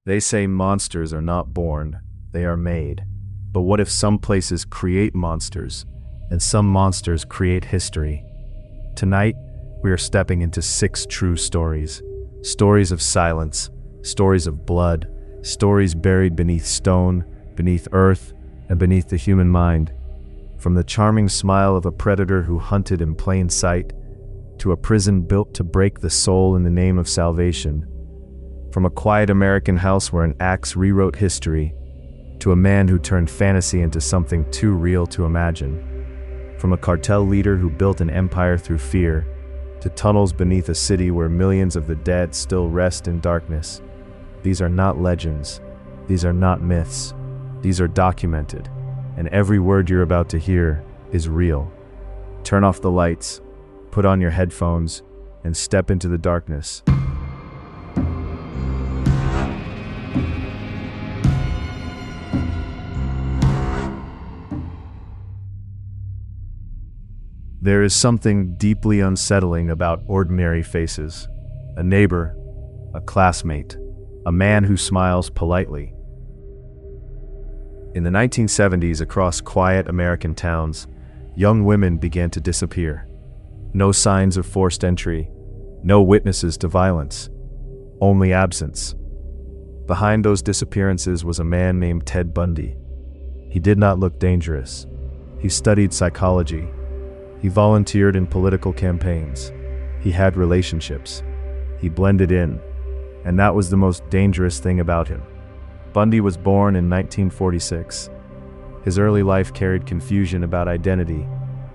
They say monsters are not born, they are made. But what if some places create monsters, and some monsters create history? Tonight, we are stepping into 6 true stories. Stories of silence, stories of blood, stories buried beneath stone, beneath earth, and beneath the human mind. From the charming smile of a predator who hunted in plain sight, to a prison built to break the soul in the name of salvation. From a quiet American house where an axe rewrote history, to a man who turned fantasy into something too real to imagine. From a cartel leader who built an empire through fear, to tunnels beneath a city where millions of the dead still rest in darkness. These are not legends. These are not myths. These are documented, and every word you're about to hear is real. Turn off the lights, put on your headphones, and step into the darkness. There is something deeply unsettling about ordinary faces. A neighbor, a classmate, a man who smiles politely. In the 1970s, across quiet American towns, young women began to disappear. No signs of forced entry, no witnesses to violence, only absence. Behind those disappearances was a man named Ted Bundy. He did not look dangerous. He studied psychology. He volunteered in political campaigns. He had relationships. He blended in, and that was the most dangerous thing about him. Bundy was born in 1946. His early life carried confusion about identity,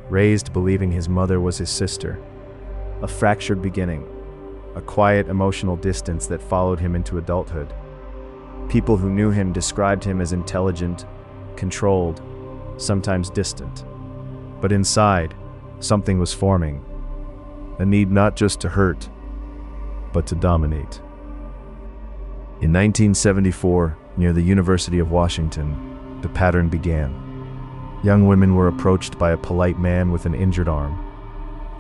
raised believing his mother was his sister. A fractured beginning, a quiet emotional distance that followed him into adulthood. People who knew him described him as intelligent, controlled, sometimes distant. But inside, something was forming, a need not just to hurt, but to dominate. In 1974, near the University of Washington, the pattern began. Young women were approached by a polite man with an injured arm.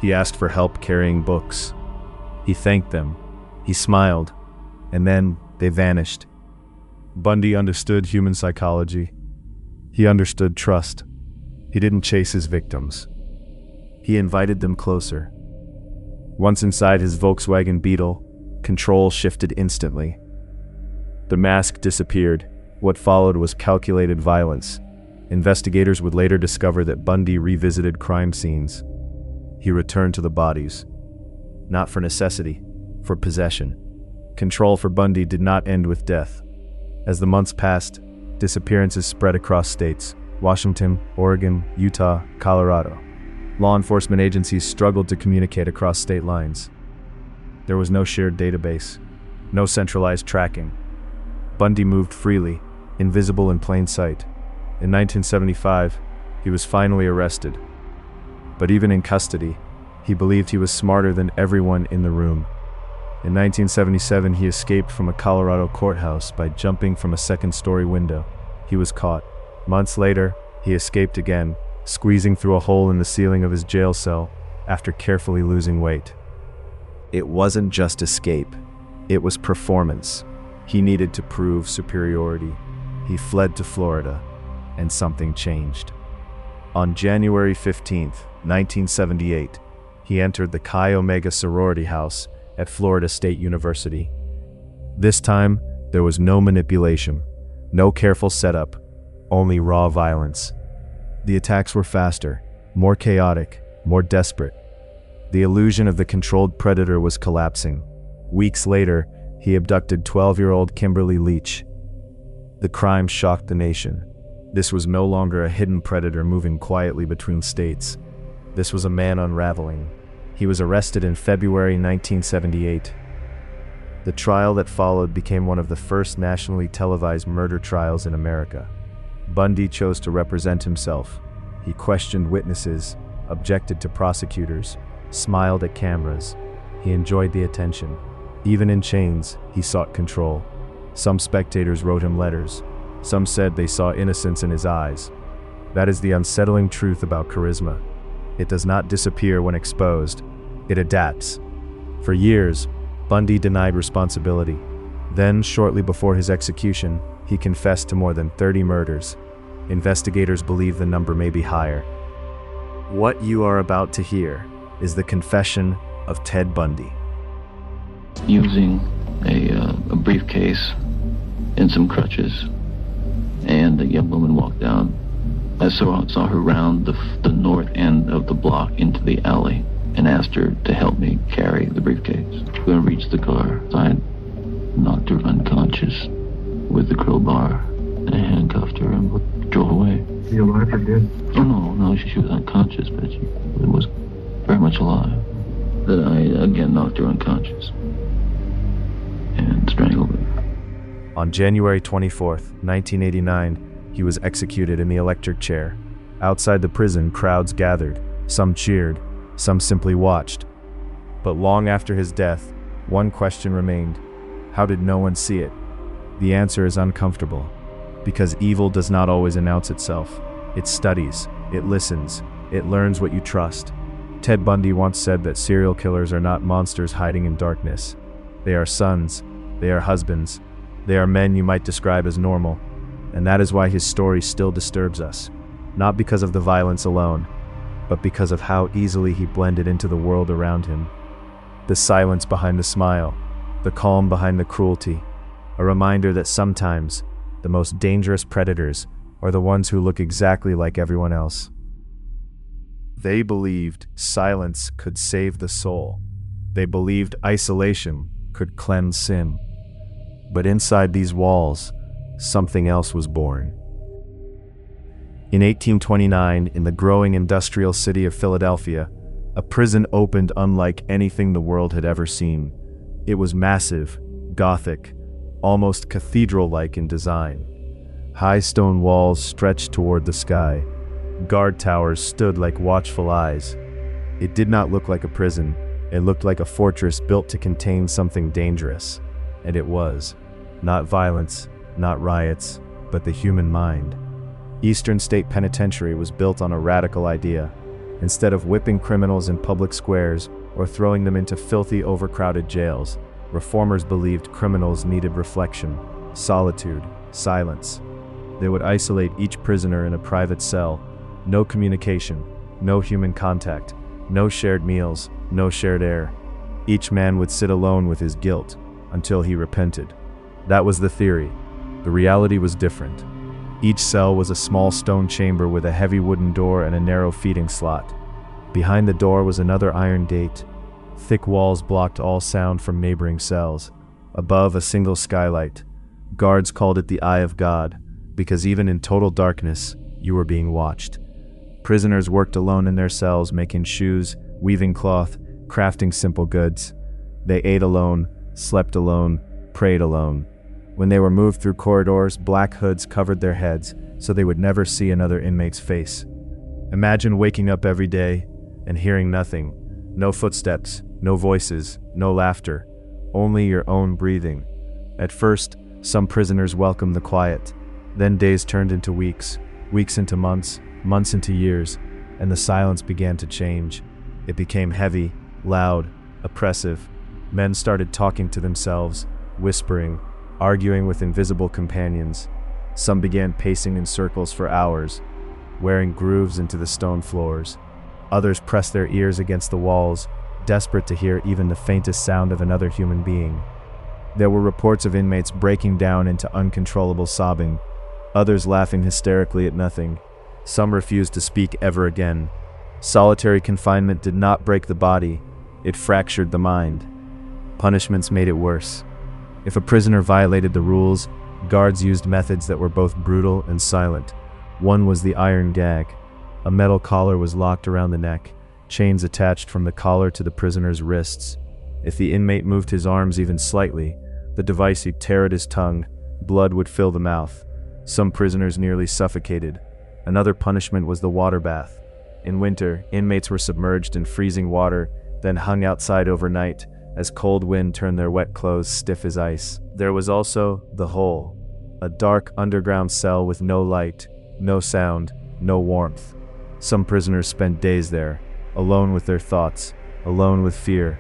He asked for help carrying books. He thanked them. He smiled, and then they vanished. Bundy understood human psychology. He understood trust. He didn't chase his victims. He invited them closer. Once inside his Volkswagen Beetle, control shifted instantly. The mask disappeared. What followed was calculated violence. Investigators would later discover that Bundy revisited crime scenes. He returned to the bodies, not for necessity, for possession. Control for Bundy did not end with death. As the months passed, disappearances spread across states: Washington, Oregon, Utah, Colorado. Law enforcement agencies struggled to communicate across state lines. There was no shared database, no centralized tracking. Bundy moved freely, invisible in plain sight. In 1975, he was finally arrested. But even in custody, he believed he was smarter than everyone in the room. In 1977, he escaped from a Colorado courthouse by jumping from a second-story window. He was caught. Months later, he escaped again, squeezing through a hole in the ceiling of his jail cell after carefully losing weight. It wasn't just escape, it was performance. He needed to prove superiority. He fled to Florida, and something changed. On January 15, 1978, he entered the Chi Omega sorority house at Florida State University. This time, there was no manipulation, no careful setup, only raw violence. The attacks were faster, more chaotic, more desperate. The illusion of the controlled predator was collapsing. Weeks later, he abducted 12-year-old Kimberly Leach. The crime shocked the nation. This was no longer a hidden predator moving quietly between states. This was a man unraveling. He was arrested in February 1978. The trial that followed became one of the first nationally televised murder trials in America. Bundy chose to represent himself. He questioned witnesses, objected to prosecutors, smiled at cameras. He enjoyed the attention. Even in chains, he sought control. Some spectators wrote him letters. Some said they saw innocence in his eyes. That is the unsettling truth about charisma. It does not disappear when exposed. It adapts. For years, Bundy denied responsibility. Then, shortly before his execution, he confessed to more than 30 murders. Investigators believe the number may be higher. What you are about to hear is the confession of Ted Bundy. Using a briefcase and some crutches, and a young woman walked down. I saw her round the north end of the block into the alley and asked her to help me carry the briefcase. When I reached the car, I knocked her unconscious with the crowbar, and I handcuffed her and drove away. She alive or dead? Oh, no, she was unconscious, but she was very much alive. Then I again knocked her unconscious and strangled her. On January 24th, 1989, he was executed in the electric chair. Outside the prison, crowds gathered. Some cheered, some simply watched. But long after his death, one question remained. How did no one see it? The answer is uncomfortable. Because evil does not always announce itself. It studies, it listens, it learns what you trust. Ted Bundy once said that serial killers are not monsters hiding in darkness. They are sons, they are husbands, they are men you might describe as normal. And that is why his story still disturbs us. Not because of the violence alone, but because of how easily he blended into the world around him. The silence behind the smile, the calm behind the cruelty, a reminder that sometimes the most dangerous predators are the ones who look exactly like everyone else. They believed silence could save the soul. They believed isolation could cleanse sin. But inside these walls, something else was born. In 1829, in the growing industrial city of Philadelphia, a prison opened unlike anything the world had ever seen. It was massive, Gothic, almost cathedral-like in design. High stone walls stretched toward the sky. Guard towers stood like watchful eyes. It did not look like a prison. It looked like a fortress built to contain something dangerous. And it was. Not violence, not riots, but the human mind. Eastern State Penitentiary was built on a radical idea. Instead of whipping criminals in public squares or throwing them into filthy, overcrowded jails, reformers believed criminals needed reflection, solitude, silence. They would isolate each prisoner in a private cell. No communication, no human contact, no shared meals, no shared air. Each man would sit alone with his guilt until he repented. That was the theory. The reality was different. Each cell was a small stone chamber with a heavy wooden door and a narrow feeding slot. Behind the door was another iron gate. Thick walls blocked all sound from neighboring cells. Above, a single skylight. Guards called it the Eye of God, because even in total darkness, you were being watched. Prisoners worked alone in their cells, making shoes, weaving cloth, crafting simple goods. They ate alone, slept alone, prayed alone. When they were moved through corridors, black hoods covered their heads so they would never see another inmate's face. Imagine waking up every day and hearing nothing. No footsteps, no voices, no laughter, only your own breathing. At first, some prisoners welcomed the quiet. Then days turned into weeks, weeks into months, months into years, and the silence began to change. It became heavy, loud, oppressive. Men started talking to themselves, whispering, arguing with invisible companions. Some began pacing in circles for hours, wearing grooves into the stone floors. Others pressed their ears against the walls, desperate to hear even the faintest sound of another human being. There were reports of inmates breaking down into uncontrollable sobbing, others laughing hysterically at nothing. Some refused to speak ever again. Solitary confinement did not break the body, it fractured the mind. Punishments made it worse. If a prisoner violated the rules, guards used methods that were both brutal and silent. One was the iron gag. A metal collar was locked around the neck, chains attached from the collar to the prisoner's wrists. If the inmate moved his arms even slightly, the device would tear at his tongue. Blood would fill the mouth. Some prisoners nearly suffocated. Another punishment was the water bath. In winter, inmates were submerged in freezing water, then hung outside overnight as cold wind turned their wet clothes stiff as ice. There was also the hole, a dark underground cell with no light, no sound, no warmth. Some prisoners spent days there, alone with their thoughts, alone with fear.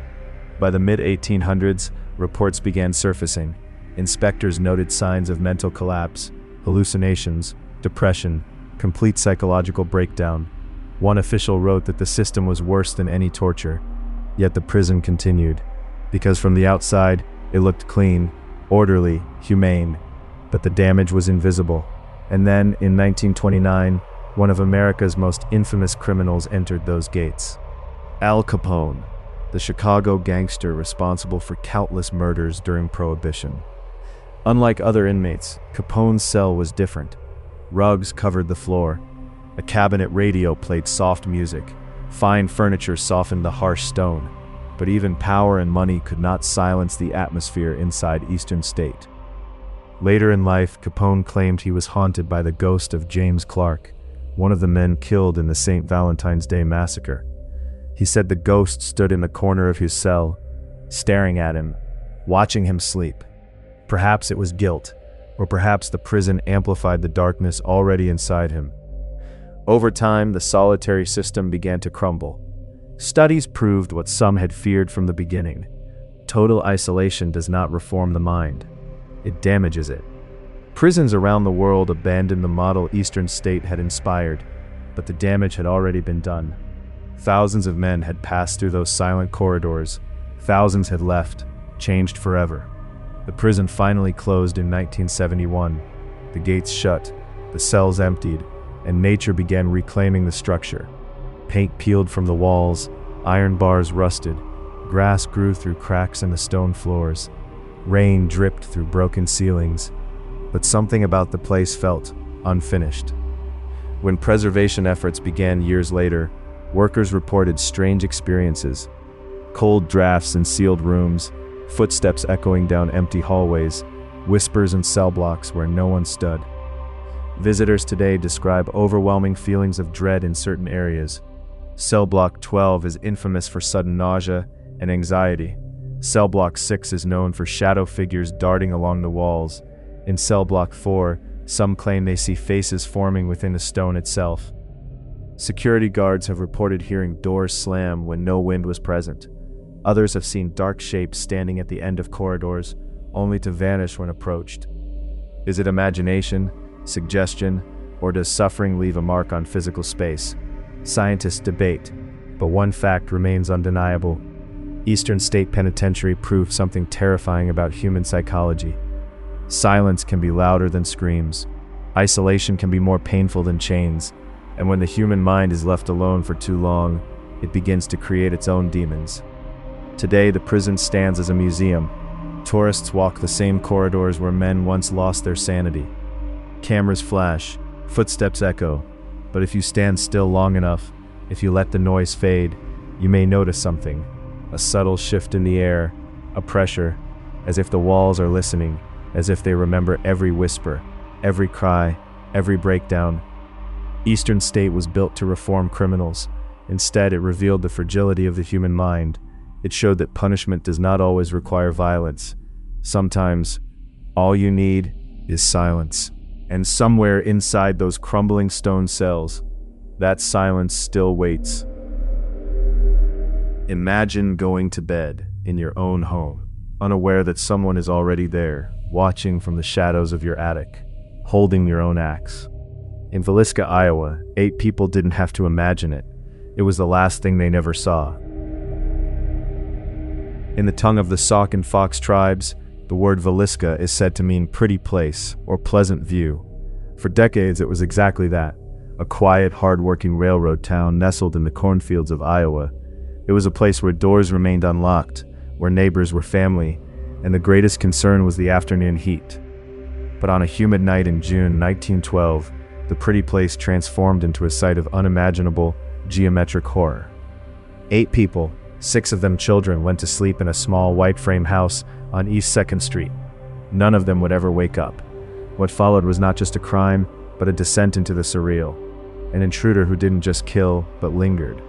By the mid-1800s, reports began surfacing. Inspectors noted signs of mental collapse, hallucinations, depression, complete psychological breakdown. One official wrote that the system was worse than any torture, yet the prison continued, because from the outside, it looked clean, orderly, humane, but the damage was invisible. And then, in 1929, one of America's most infamous criminals entered those gates. Al Capone, the Chicago gangster responsible for countless murders during Prohibition. Unlike other inmates, Capone's cell was different. Rugs covered the floor. A cabinet radio played soft music. Fine furniture softened the harsh stone. But even power and money could not silence the atmosphere inside Eastern State. Later in life, Capone claimed he was haunted by the ghost of James Clark, one of the men killed in the St. Valentine's Day massacre. He said the ghost stood in the corner of his cell, staring at him, watching him sleep. Perhaps it was guilt, or perhaps the prison amplified the darkness already inside him. Over time, the solitary system began to crumble. Studies proved what some had feared from the beginning. Total isolation does not reform the mind. It damages it. Prisons around the world abandoned the model Eastern State had inspired, but the damage had already been done. Thousands of men had passed through those silent corridors. Thousands had left, changed forever. The prison finally closed in 1971. The gates shut, the cells emptied, and nature began reclaiming the structure. Paint peeled from the walls, iron bars rusted, grass grew through cracks in the stone floors, rain dripped through broken ceilings, but something about the place felt unfinished. When preservation efforts began years later, workers reported strange experiences: cold drafts in sealed rooms, footsteps echoing down empty hallways, whispers in cell blocks where no one stood. Visitors today describe overwhelming feelings of dread in certain areas. Cell block 12 is infamous for sudden nausea and anxiety. Cell block 6 is known for shadow figures darting along the walls. In cell block 4, some claim they see faces forming within the stone itself. Security guards have reported hearing doors slam when no wind was present. Others have seen dark shapes standing at the end of corridors, only to vanish when approached. Is it imagination, suggestion, or does suffering leave a mark on physical space? Scientists debate, but one fact remains undeniable. Eastern State Penitentiary proved something terrifying about human psychology. Silence can be louder than screams. Isolation can be more painful than chains. And when the human mind is left alone for too long, it begins to create its own demons. Today, the prison stands as a museum. Tourists walk the same corridors where men once lost their sanity. Cameras flash, footsteps echo, but if you stand still long enough, if you let the noise fade, you may notice something. A subtle shift in the air, a pressure, as if the walls are listening, as if they remember every whisper, every cry, every breakdown. Eastern State was built to reform criminals. Instead, it revealed the fragility of the human mind. It showed that punishment does not always require violence. Sometimes, all you need is silence. And somewhere inside those crumbling stone cells, that silence still waits. Imagine going to bed in your own home, unaware that someone is already there, watching from the shadows of your attic, holding your own axe. In Villisca, Iowa, 8 people didn't have to imagine it. It was the last thing they never saw. In the tongue of the Sauk and Fox tribes, the word Villisca is said to mean pretty place or pleasant view. For decades, it was exactly that, a quiet, hard-working railroad town nestled in the cornfields of Iowa. It was a place where doors remained unlocked, where neighbors were family, and the greatest concern was the afternoon heat. But on a humid night in June 1912, the pretty place transformed into a site of unimaginable, geometric horror. 8 people, 6 of them children, went to sleep in a small white-frame house on East 2nd Street. None of them would ever wake up. What followed was not just a crime, but a descent into the surreal. An intruder who didn't just kill, but lingered.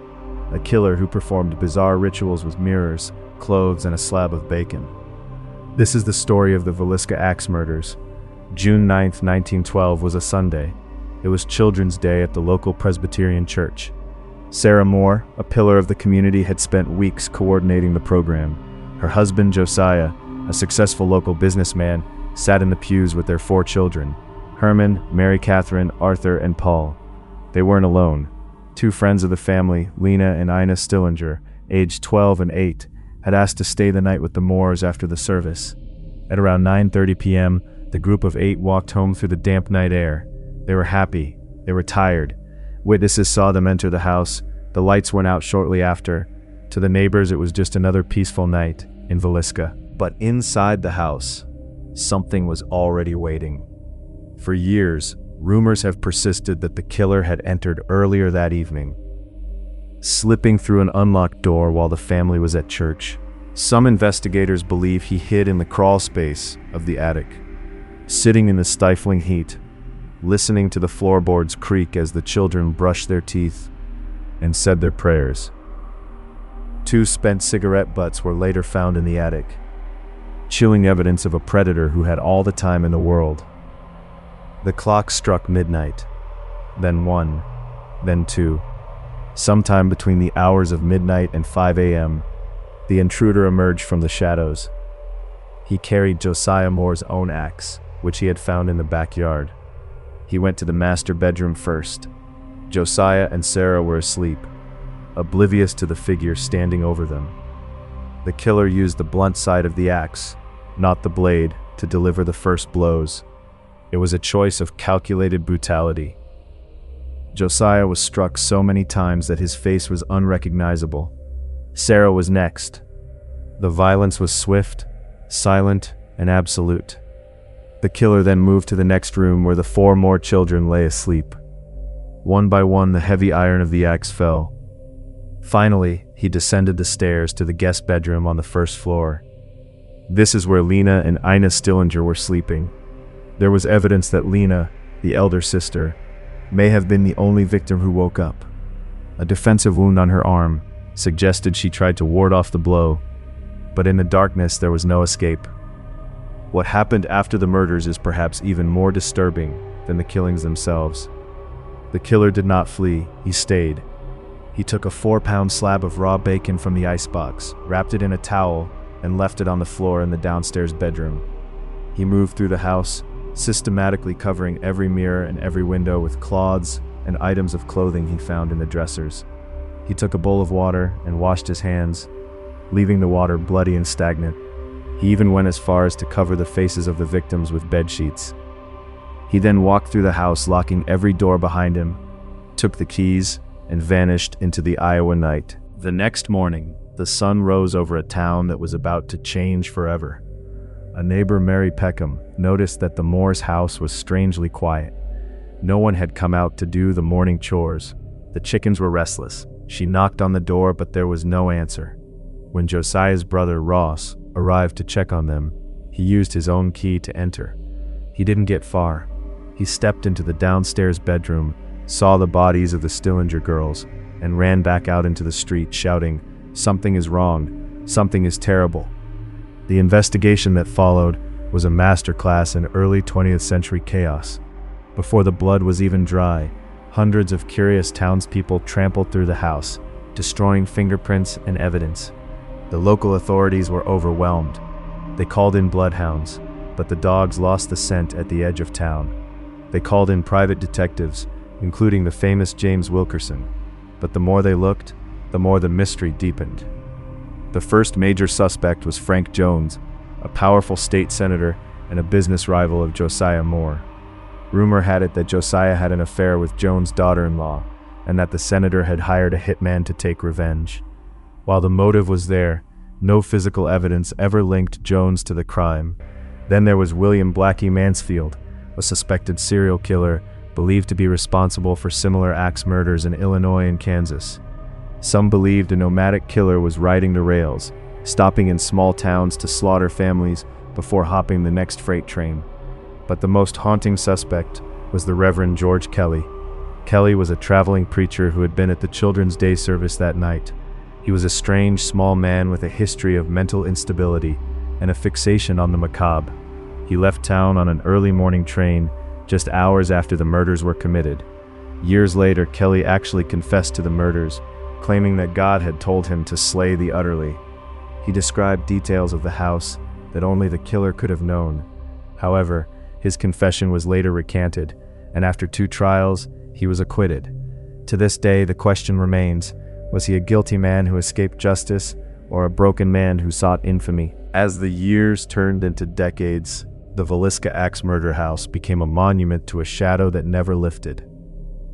A killer who performed bizarre rituals with mirrors, clothes, and a slab of bacon. This is the story of the Villisca Axe murders. June 9, 1912 was a Sunday. It was Children's Day at the local Presbyterian church. Sarah Moore, a pillar of the community, had spent weeks coordinating the program. Her husband, Josiah, a successful local businessman, sat in the pews with their 4 children: Herman, Mary Catherine, Arthur, and Paul. They weren't alone. 2 friends of the family, Lena and Ina Stillinger, aged 12 and 8, had asked to stay the night with the Moores after the service. At around 9:30 p.m., the group of 8 walked home through the damp night air. They were happy. They were tired. Witnesses saw them enter the house. The lights went out shortly after. To the neighbors, it was just another peaceful night in Villisca. But inside the house, something was already waiting. For years, rumors have persisted that the killer had entered earlier that evening, slipping through an unlocked door while the family was at church. Some investigators believe he hid in the crawl space of the attic, sitting in the stifling heat, listening to the floorboards creak as the children brushed their teeth and said their prayers. 2 spent cigarette butts were later found in the attic, chilling evidence of a predator who had all the time in the world. The clock struck midnight, then 1, then 2. Sometime between the hours of midnight and 5 a.m., the intruder emerged from the shadows. He carried Josiah Moore's own axe, which he had found in the backyard. He went to the master bedroom first. Josiah and Sarah were asleep, oblivious to the figure standing over them. The killer used the blunt side of the axe, not the blade, to deliver the first blows. It was a choice of calculated brutality. Josiah was struck so many times that his face was unrecognizable. Sarah was next. The violence was swift, silent, and absolute. The killer then moved to the next room where the 4 more children lay asleep. One by one, the heavy iron of the axe fell. Finally, he descended the stairs to the guest bedroom on the first floor. This is where Lena and Ina Stillinger were sleeping. There was evidence that Lena, the elder sister, may have been the only victim who woke up. A defensive wound on her arm suggested she tried to ward off the blow, but in the darkness there was no escape. What happened after the murders is perhaps even more disturbing than the killings themselves. The killer did not flee, he stayed. He took a 4-pound slab of raw bacon from the icebox, wrapped it in a towel, and left it on the floor in the downstairs bedroom. He moved through the house, systematically covering every mirror and every window with cloths and items of clothing he found in the dressers. He took a bowl of water and washed his hands, leaving the water bloody and stagnant. He even went as far as to cover the faces of the victims with bed sheets. He then walked through the house, locking every door behind him, took the keys, and vanished into the Iowa night. The next morning, the sun rose over a town that was about to change forever. A neighbor, Mary Peckham, noticed that the Moore's house was strangely quiet. No one had come out to do the morning chores. The chickens were restless. She knocked on the door, but there was no answer. When Josiah's brother, Ross, arrived to check on them, he used his own key to enter. He didn't get far. He stepped into the downstairs bedroom, saw the bodies of the Stillinger girls, and ran back out into the street shouting, "Something is wrong. Something is terrible." The investigation that followed was a masterclass in early 20th century chaos. Before the blood was even dry, hundreds of curious townspeople trampled through the house, destroying fingerprints and evidence. The local authorities were overwhelmed. They called in bloodhounds, but the dogs lost the scent at the edge of town. They called in private detectives, including the famous James Wilkerson, but the more they looked, the more the mystery deepened. The first major suspect was Frank Jones, a powerful state senator and a business rival of Josiah Moore. Rumor had it that Josiah had an affair with Jones' daughter-in-law, and that the senator had hired a hitman to take revenge. While the motive was there, no physical evidence ever linked Jones to the crime. Then there was William Blackie Mansfield, a suspected serial killer believed to be responsible for similar axe murders in Illinois and Kansas. Some believed a nomadic killer was riding the rails, stopping in small towns to slaughter families before hopping the next freight train. But the most haunting suspect was the Reverend George Kelly. Kelly was a traveling preacher who had been at the Children's Day service that night. He was a strange, small man with a history of mental instability and a fixation on the macabre. He left town on an early morning train just hours after the murders were committed. Years later, Kelly actually confessed to the murders, claiming that God had told him to slay the utterly. He described details of the house that only the killer could have known. However, his confession was later recanted, and after 2 trials, he was acquitted. To this day, the question remains, was he a guilty man who escaped justice, or a broken man who sought infamy? As the years turned into decades, the Villisca Axe murder house became a monument to a shadow that never lifted.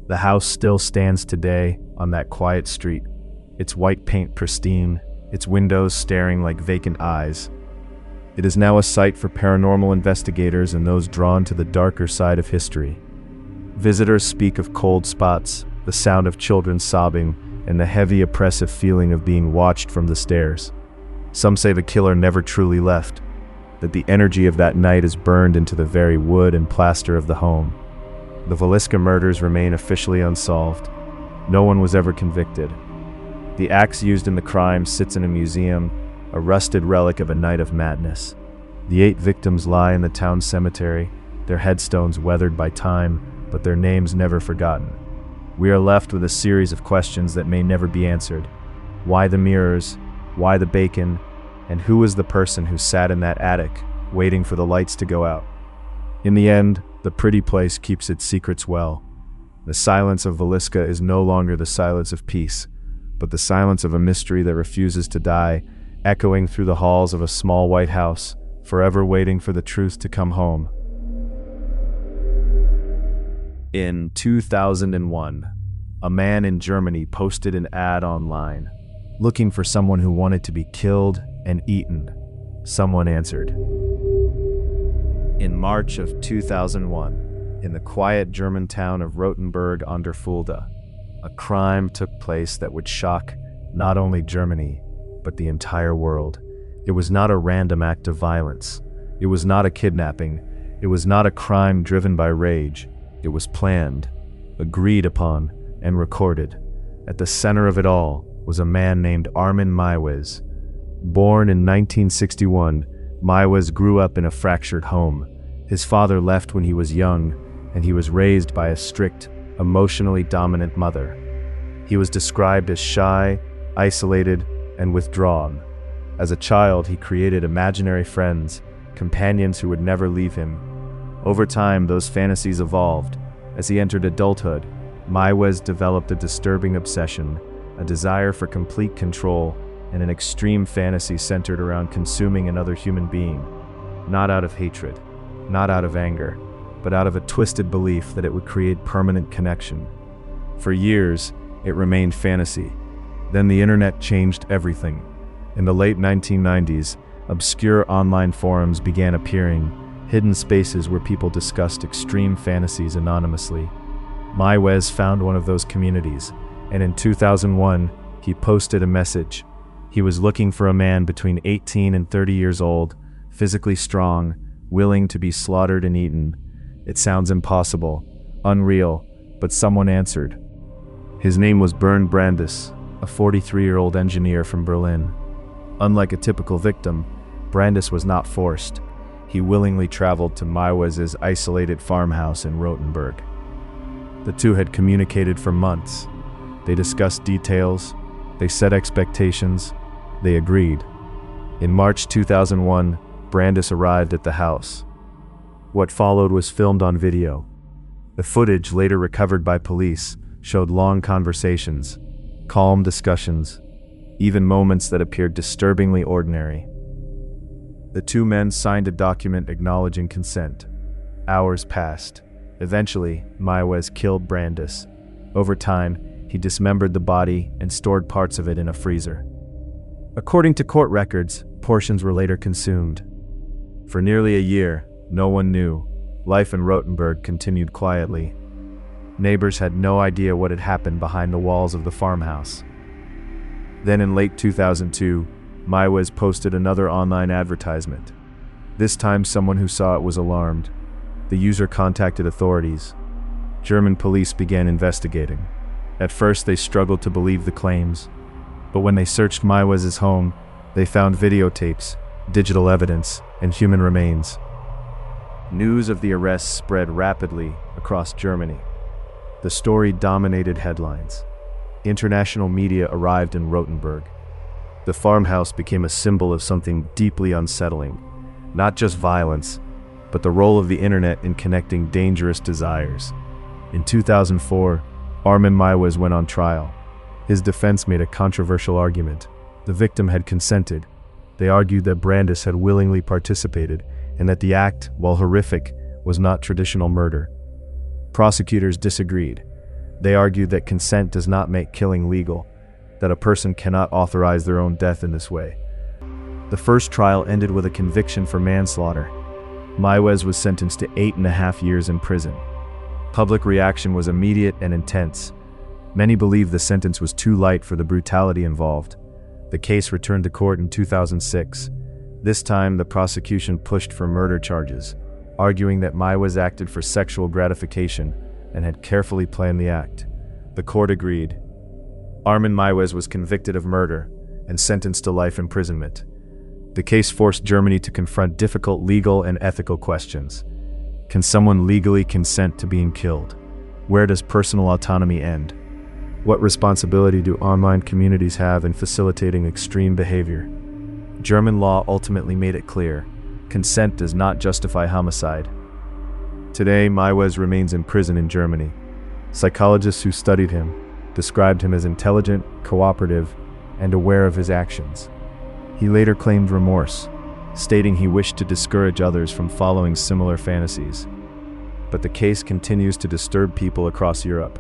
The house still stands today on that quiet street, its white paint pristine, its windows staring like vacant eyes. It is now a site for paranormal investigators and those drawn to the darker side of history. Visitors speak of cold spots, the sound of children sobbing, and the heavy, oppressive feeling of being watched from the stairs. Some say the killer never truly left, that the energy of that night is burned into the very wood and plaster of the home. The Villisca murders remain officially unsolved. No one was ever convicted. The axe used in the crime sits in a museum, a rusted relic of a night of madness. The 8 victims lie in the town cemetery, their headstones weathered by time, but their names never forgotten. We are left with a series of questions that may never be answered. Why the mirrors? Why the bacon? And who was the person who sat in that attic, waiting for the lights to go out? In the end, the pretty place keeps its secrets well. The silence of Villisca is no longer the silence of peace, but the silence of a mystery that refuses to die, echoing through the halls of a small white house, forever waiting for the truth to come home. In 2001, a man in Germany posted an ad online, looking for someone who wanted to be killed and eaten. Someone answered. In March of 2001, in the quiet German town of Rothenburg an der Fulda, a crime took place that would shock not only Germany, but the entire world. It was not a random act of violence. It was not a kidnapping. It was not a crime driven by rage. It was planned, agreed upon, and recorded. At the center of it all was a man named Armin Meiwes. Born in 1961, Meiwes grew up in a fractured home. His father left when he was young, and he was raised by a strict, emotionally dominant mother. He was described as shy, isolated, and withdrawn. As a child, he created imaginary friends, companions who would never leave him. Over time, those fantasies evolved. As he entered adulthood, Meiwes developed a disturbing obsession, a desire for complete control, and an extreme fantasy centered around consuming another human being. Not out of hatred, not out of anger, but out of a twisted belief that it would create permanent connection. For years, it remained fantasy. Then the internet changed everything. In the late 1990s, obscure online forums began appearing, hidden spaces where people discussed extreme fantasies anonymously. Meiwes found one of those communities, and in 2001, he posted a message. He was looking for a man between 18 and 30 years old, physically strong, willing to be slaughtered and eaten. It sounds impossible, unreal, but someone answered. His name was Bernd Brandes, a 43-year-old engineer from Berlin. Unlike a typical victim, Brandes was not forced. He willingly traveled to Meiwes' isolated farmhouse in Rothenburg. The two had communicated for months. They discussed details, they set expectations, they agreed. In March 2001, Brandes arrived at the house. What followed was filmed on video. The footage, later recovered by police, showed long conversations, calm discussions, even moments that appeared disturbingly ordinary. The two men signed a document acknowledging consent. Hours passed. Eventually, Meiwes killed Brandes. Over time, he dismembered the body and stored parts of it in a freezer. According to court records, portions were later consumed. For nearly a year, no one knew. Life in Rothenburg continued quietly. Neighbors had no idea what had happened behind the walls of the farmhouse. Then in late 2002, Meiwes posted another online advertisement. This time, someone who saw it was alarmed. The user contacted authorities. German police began investigating. At first, they struggled to believe the claims. But when they searched Meiwes' home, they found videotapes, digital evidence, and human remains. News of the arrests spread rapidly across Germany. The story dominated headlines. International media arrived in Rothenburg. The farmhouse became a symbol of something deeply unsettling. Not just violence, but the role of the internet in connecting dangerous desires. In 2004, Armin Meiwes went on trial. His defense made a controversial argument. The victim had consented. They argued that Brandis had willingly participated and that the act, while horrific, was not traditional murder. Prosecutors disagreed. They argued that consent does not make killing legal, that a person cannot authorize their own death in this way. The first trial ended with a conviction for manslaughter. Meiwes was sentenced to 8.5 years in prison. Public reaction was immediate and intense. Many believed the sentence was too light for the brutality involved. The case returned to court in 2006. This time, the prosecution pushed for murder charges, arguing that Meiwes acted for sexual gratification and had carefully planned the act. The court agreed. Armin Meiwes was convicted of murder and sentenced to life imprisonment. The case forced Germany to confront difficult legal and ethical questions. Can someone legally consent to being killed? Where does personal autonomy end? What responsibility do online communities have in facilitating extreme behavior? German law ultimately made it clear: consent does not justify homicide. Today, Meiwes remains in prison in Germany. Psychologists who studied him described him as intelligent, cooperative, and aware of his actions. He later claimed remorse, stating he wished to discourage others from following similar fantasies. But the case continues to disturb people across Europe.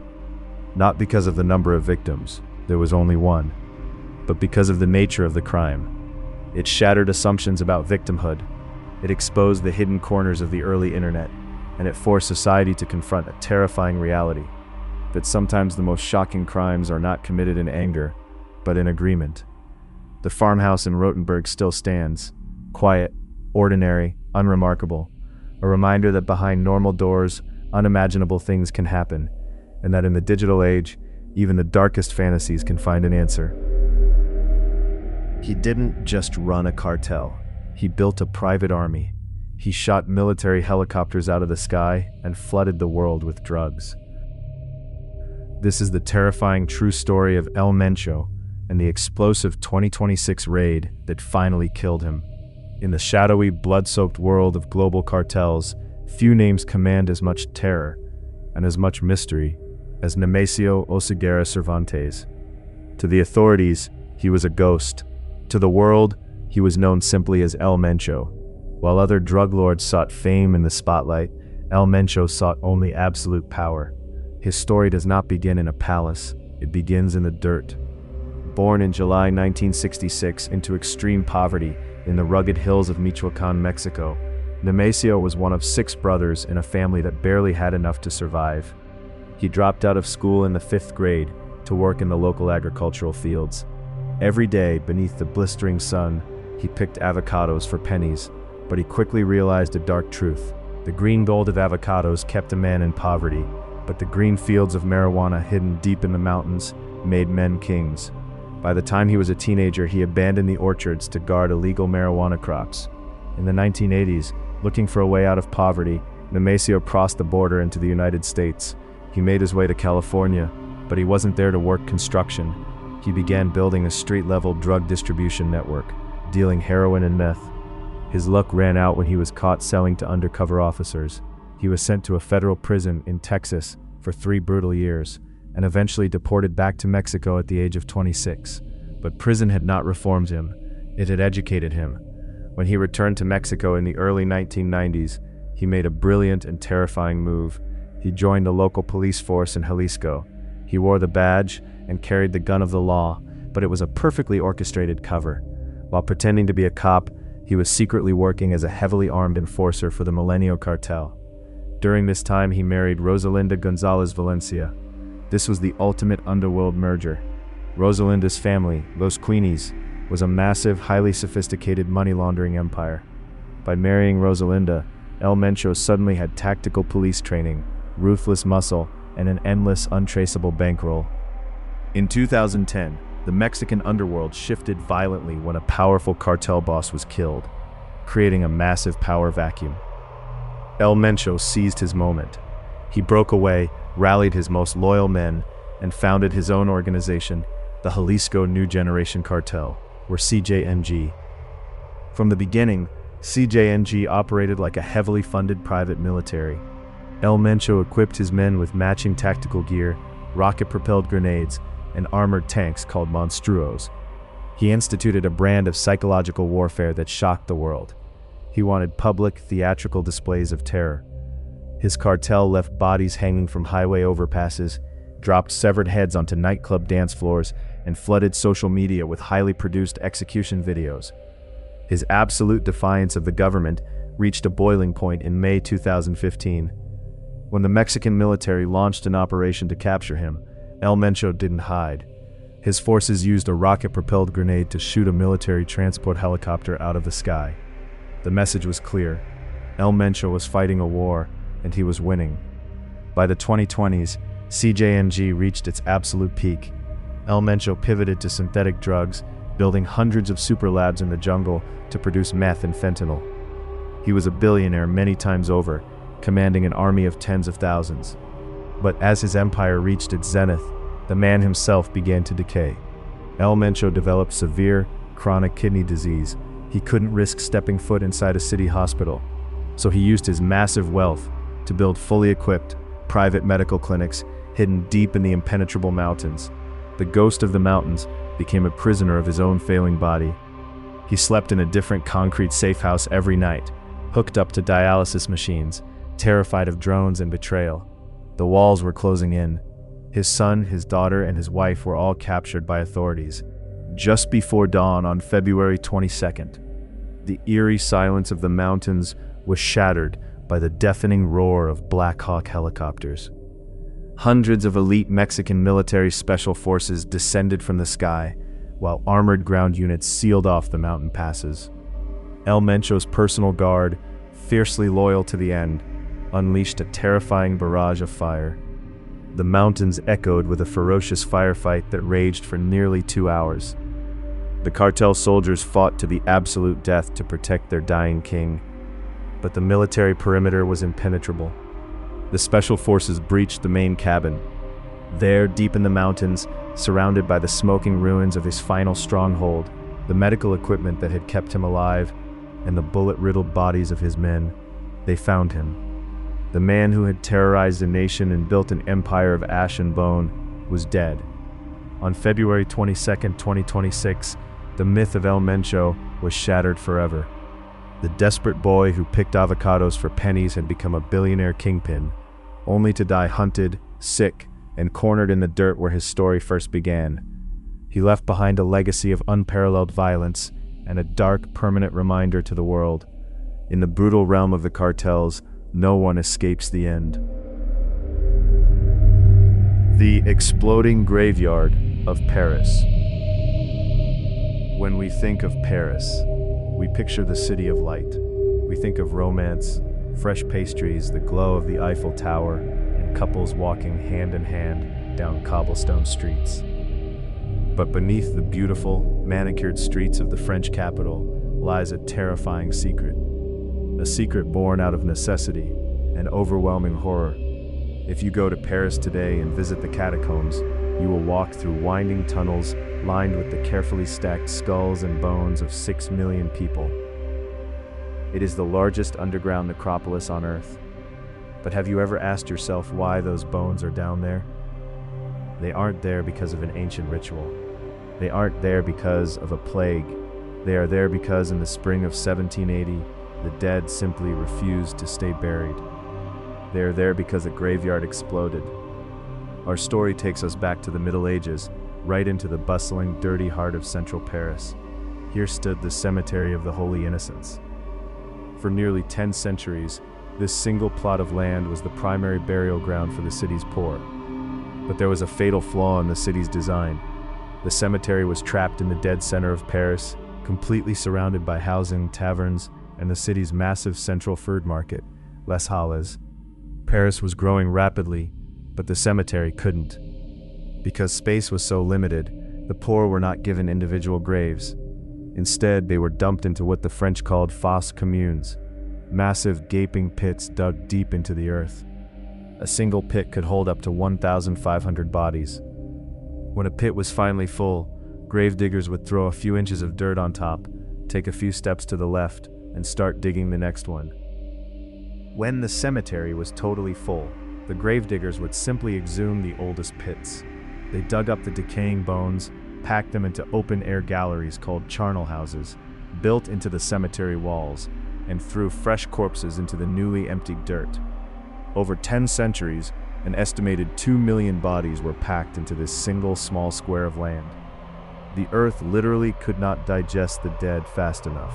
Not because of the number of victims, there was only one, but because of the nature of the crime. It shattered assumptions about victimhood. It exposed the hidden corners of the early internet, and it forced society to confront a terrifying reality: that sometimes the most shocking crimes are not committed in anger, but in agreement. The farmhouse in Rothenburg still stands, quiet, ordinary, unremarkable, a reminder that behind normal doors, unimaginable things can happen, and that in the digital age, even the darkest fantasies can find an answer. He didn't just run a cartel. He built a private army. He shot military helicopters out of the sky and flooded the world with drugs. This is the terrifying true story of El Mencho and the explosive 2026 raid that finally killed him. In the shadowy, blood-soaked world of global cartels, few names command as much terror and as much mystery as Nemesio Oseguera Cervantes. To the authorities, he was a ghost. To the world, he was known simply as El Mencho. While other drug lords sought fame in the spotlight, El Mencho sought only absolute power. His story does not begin in a palace, it begins in the dirt. Born in July 1966 into extreme poverty in the rugged hills of Michoacan, Mexico, Nemesio was one of 6 brothers in a family that barely had enough to survive. He dropped out of school in the 5th grade to work in the local agricultural fields. Every day, beneath the blistering sun, he picked avocados for pennies, but he quickly realized a dark truth. The green gold of avocados kept a man in poverty, but the green fields of marijuana hidden deep in the mountains made men kings. By the time he was a teenager, he abandoned the orchards to guard illegal marijuana crops. In the 1980s, looking for a way out of poverty, Nemesio crossed the border into the United States. He made his way to California, but he wasn't there to work construction. He began building a street-level drug distribution network, dealing heroin and meth. His luck ran out when he was caught selling to undercover officers. He was sent to a federal prison in Texas for 3 brutal years, and eventually deported back to Mexico at the age of 26. But prison had not reformed him, it had educated him. When he returned to Mexico in the early 1990s, he made a brilliant and terrifying move. He joined the local police force in Jalisco. He wore the badge and carried the gun of the law, but it was a perfectly orchestrated cover. While pretending to be a cop, he was secretly working as a heavily armed enforcer for the Milenio cartel. During this time, he married Rosalinda Gonzalez Valencia. This was the ultimate underworld merger. Rosalinda's family, Los Queenies, was a massive, highly sophisticated money laundering empire. By marrying Rosalinda, El Mencho suddenly had tactical police training, ruthless muscle, and an endless, untraceable bankroll. In 2010, the Mexican underworld shifted violently when a powerful cartel boss was killed, creating a massive power vacuum. El Mencho seized his moment. He broke away, rallied his most loyal men, and founded his own organization, the Jalisco New Generation Cartel, or CJNG. From the beginning, CJNG operated like a heavily funded private military. El Mencho equipped his men with matching tactical gear, rocket-propelled grenades, and armored tanks called monstruos. He instituted a brand of psychological warfare that shocked the world. He wanted public, theatrical displays of terror. His cartel left bodies hanging from highway overpasses, dropped severed heads onto nightclub dance floors, and flooded social media with highly produced execution videos. His absolute defiance of the government reached a boiling point in May 2015. When the Mexican military launched an operation to capture him, El Mencho didn't hide. His forces used a rocket-propelled grenade to shoot a military transport helicopter out of the sky. The message was clear. El Mencho was fighting a war, and he was winning. By the 2020s, CJNG reached its absolute peak. El Mencho pivoted to synthetic drugs, building hundreds of super labs in the jungle to produce meth and fentanyl. He was a billionaire many times over, commanding an army of tens of thousands. But as his empire reached its zenith, the man himself began to decay. El Mencho developed severe, chronic kidney disease. He couldn't risk stepping foot inside a city hospital, so he used his massive wealth to build fully equipped, private medical clinics hidden deep in the impenetrable mountains. The ghost of the mountains became a prisoner of his own failing body. He slept in a different concrete safe house every night, hooked up to dialysis machines, terrified of drones and betrayal. The walls were closing in. His son, his daughter, and his wife were all captured by authorities. Just before dawn on February 22nd, the eerie silence of the mountains was shattered by the deafening roar of Black Hawk helicopters. Hundreds of elite Mexican military special forces descended from the sky, while armored ground units sealed off the mountain passes. El Mencho's personal guard, fiercely loyal to the end, unleashed a terrifying barrage of fire. The mountains echoed with a ferocious firefight that raged for nearly 2 hours. The cartel soldiers fought to the absolute death to protect their dying king, but the military perimeter was impenetrable. The special forces breached the main cabin. There, deep in the mountains, surrounded by the smoking ruins of his final stronghold, the medical equipment that had kept him alive, and the bullet-riddled bodies of his men, they found him. The man who had terrorized a nation and built an empire of ash and bone was dead. On February 22, 2026, the myth of El Mencho was shattered forever. The desperate boy who picked avocados for pennies had become a billionaire kingpin, only to die hunted, sick, and cornered in the dirt where his story first began. He left behind a legacy of unparalleled violence and a dark, permanent reminder to the world. In the brutal realm of the cartels, no one escapes the end. The exploding graveyard of Paris. When we think of Paris, we picture the city of light. We think of romance, fresh pastries, the glow of the Eiffel Tower, and couples walking hand in hand down cobblestone streets. But beneath the beautiful, manicured streets of the French capital lies a terrifying secret. A secret born out of necessity and overwhelming horror. If you go to Paris today and visit the catacombs, you will walk through winding tunnels lined with the carefully stacked skulls and bones of 6 million people. It is the largest underground necropolis on Earth. But have you ever asked yourself why those bones are down there? They aren't there because of an ancient ritual. They aren't there because of a plague. They are there because in the spring of 1780, the dead simply refused to stay buried. They are there because a graveyard exploded. Our story takes us back to the Middle Ages, right into the bustling, dirty heart of central Paris. Here stood the Cemetery of the Holy Innocents. For nearly 10 centuries, this single plot of land was the primary burial ground for the city's poor. But there was a fatal flaw in the city's design. The cemetery was trapped in the dead center of Paris, completely surrounded by housing, taverns, and the city's massive central food market, Les Halles. Paris was growing rapidly, but the cemetery couldn't. Because space was so limited, the poor were not given individual graves. Instead, they were dumped into what the French called fosse communes, massive gaping pits dug deep into the earth. A single pit could hold up to 1,500 bodies. When a pit was finally full, gravediggers would throw a few inches of dirt on top, take a few steps to the left, and start digging the next one. When the cemetery was totally full, the gravediggers would simply exhume the oldest pits. They dug up the decaying bones, packed them into open-air galleries called charnel houses, built into the cemetery walls, and threw fresh corpses into the newly emptied dirt. Over 10 centuries, an estimated 2 million bodies were packed into this single small square of land. The earth literally could not digest the dead fast enough.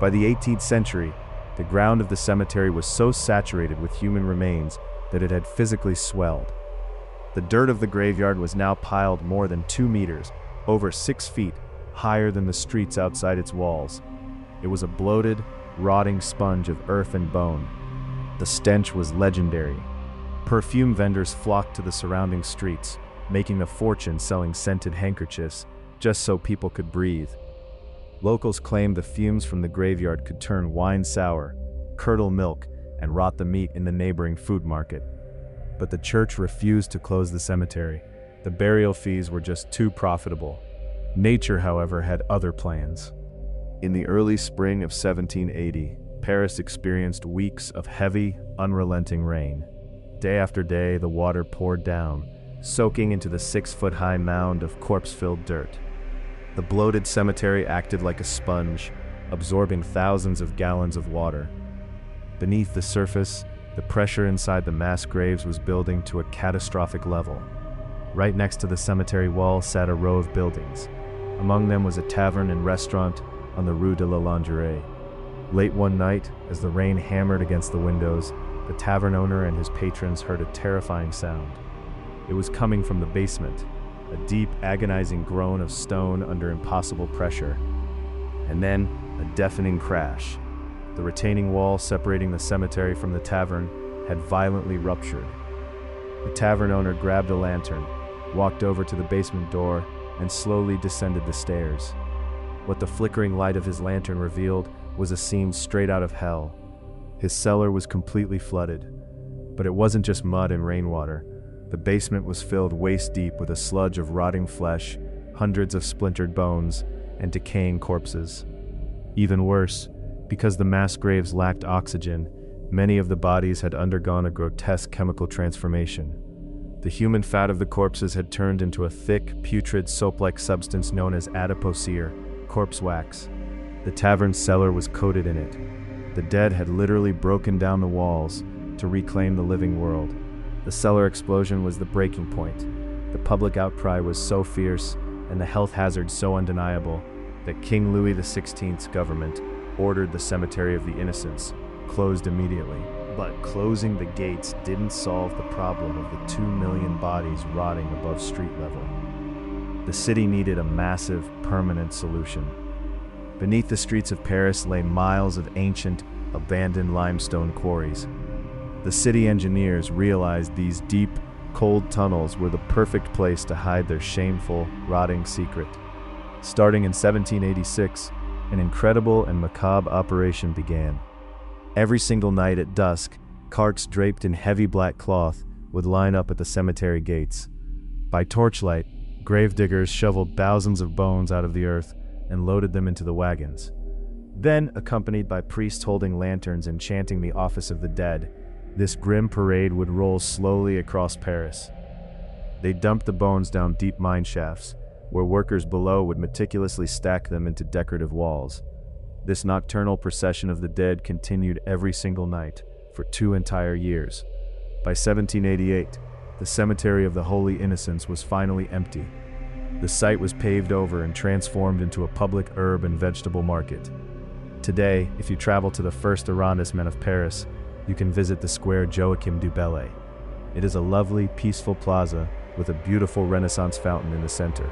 By the 18th century, the ground of the cemetery was so saturated with human remains that it had physically swelled. The dirt of the graveyard was now piled more than 2 meters, over 6 feet, higher than the streets outside its walls. It was a bloated, rotting sponge of earth and bone. The stench was legendary. Perfume vendors flocked to the surrounding streets, making a fortune selling scented handkerchiefs just so people could breathe. Locals claimed the fumes from the graveyard could turn wine sour, curdle milk, and rot the meat in the neighboring food market. But the church refused to close the cemetery. The burial fees were just too profitable. Nature, however, had other plans. In the early spring of 1780, Paris experienced weeks of heavy, unrelenting rain. Day after day, the water poured down, soaking into the 6-foot-high mound of corpse-filled dirt. The bloated cemetery acted like a sponge, absorbing thousands of gallons of water. Beneath the surface, the pressure inside the mass graves was building to a catastrophic level. Right next to the cemetery wall sat a row of buildings. Among them was a tavern and restaurant on the Rue de la Lingerie. Late one night, as the rain hammered against the windows, the tavern owner and his patrons heard a terrifying sound. It was coming from the basement, a deep, agonizing groan of stone under impossible pressure. And then, a deafening crash. The retaining wall separating the cemetery from the tavern had violently ruptured. The tavern owner grabbed a lantern, walked over to the basement door, and slowly descended the stairs. What the flickering light of his lantern revealed was a scene straight out of hell. His cellar was completely flooded. But it wasn't just mud and rainwater. The basement was filled waist-deep with a sludge of rotting flesh, hundreds of splintered bones, and decaying corpses. Even worse, because the mass graves lacked oxygen, many of the bodies had undergone a grotesque chemical transformation. The human fat of the corpses had turned into a thick, putrid, soap-like substance known as adipocere, corpse wax. The tavern's cellar was coated in it. The dead had literally broken down the walls to reclaim the living world. The cellar explosion was the breaking point. The public outcry was so fierce and the health hazard so undeniable that King Louis XVI's government ordered the Cemetery of the Innocents closed immediately. But closing the gates didn't solve the problem of the 2 million bodies rotting above street level. The city needed a massive, permanent solution. Beneath the streets of Paris lay miles of ancient, abandoned limestone quarries. The city engineers realized these deep, cold tunnels were the perfect place to hide their shameful, rotting secret. Starting in 1786, an incredible and macabre operation began. Every single night at dusk, carts draped in heavy black cloth would line up at the cemetery gates. By torchlight, gravediggers shoveled thousands of bones out of the earth and loaded them into the wagons. Then, accompanied by priests holding lanterns and chanting the Office of the Dead, this grim parade would roll slowly across Paris. They dumped the bones down deep mine shafts, where workers below would meticulously stack them into decorative walls. This nocturnal procession of the dead continued every single night for 2 entire years. By 1788, the Cemetery of the Holy Innocents was finally empty. The site was paved over and transformed into a public herb and vegetable market. Today, if you travel to the first arrondissement of Paris, you can visit the square Joachim du Bellay. It is a lovely, peaceful plaza with a beautiful Renaissance fountain in the center.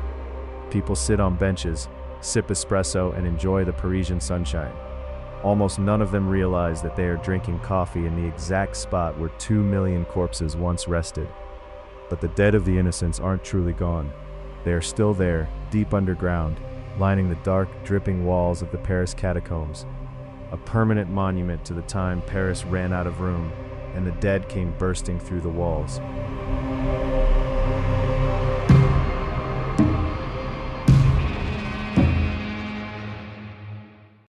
People sit on benches, sip espresso, and enjoy the Parisian sunshine. Almost none of them realize that they are drinking coffee in the exact spot where 2 million corpses once rested. But the dead of the innocents aren't truly gone. They are still there, deep underground, lining the dark, dripping walls of the Paris catacombs. A permanent monument to the time Paris ran out of room and the dead came bursting through the walls.